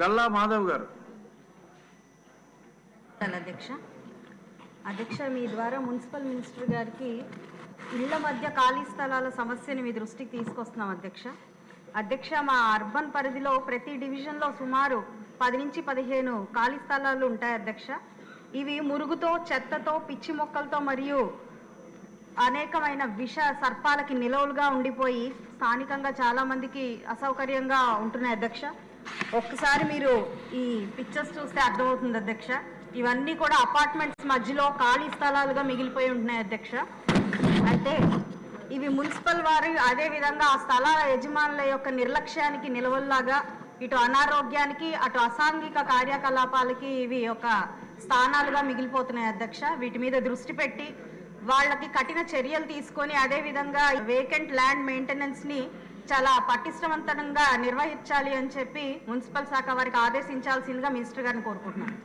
గల్లా మాధవ్ గారు. అధ్యక్ష, మీ ద్వారా మున్సిపల్ మినిస్టర్ గారికి ఇళ్ల మధ్య ఖాళీ స్థలాల సమస్యని మీ దృష్టికి తీసుకొస్తున్నాం అధ్యక్ష. మా అర్బన్ పరిధిలో ప్రతి డివిజన్లో సుమారు 10 నుంచి 15 ఖాళీ స్థలాలు ఉంటాయి అధ్యక్ష. ఇవి మురుగుతో, చెత్తతో, పిచ్చి మొక్కలతో మరియు అనేకమైన విష సర్పాలకి నిలవులుగా ఉండిపోయి స్థానికంగా చాలామందికి అసౌకర్యంగా ఉంటున్నాయి అధ్యక్ష. ఒక్కసారి మీరు ఈ పిక్చర్స్ చూస్తే అర్థమవుతుంది అధ్యక్ష. ఇవన్నీ కూడా అపార్ట్మెంట్స్ మధ్యలో ఖాళీ స్థలాలుగా మిగిలిపోయి ఉంటున్నాయి అధ్యక్ష. అయితే ఇవి మున్సిపల్ వారి అదేవిధంగా ఆ స్థలాల యజమానుల యొక్క నిర్లక్ష్యానికి నిలవల్లాగా ఇటు అనారోగ్యానికి అటు అసాంఘిక కార్యకలాపాలకి ఇవి ఒక స్థానాలుగా మిగిలిపోతున్నాయి అధ్యక్ష. వీటి మీద దృష్టి పెట్టి వాళ్ళకి కఠిన చర్యలు తీసుకొని అదేవిధంగా వేకెంట్ ల్యాండ్ మెయింటెనెన్స్ని చాలా పటిష్టవంతంగా నిర్వహించాలి అని చెప్పి మున్సిపల్ శాఖ వారికి ఆదేశించాల్సిందిగా మినిస్టర్ గారిని కోరుకుంటున్నాను.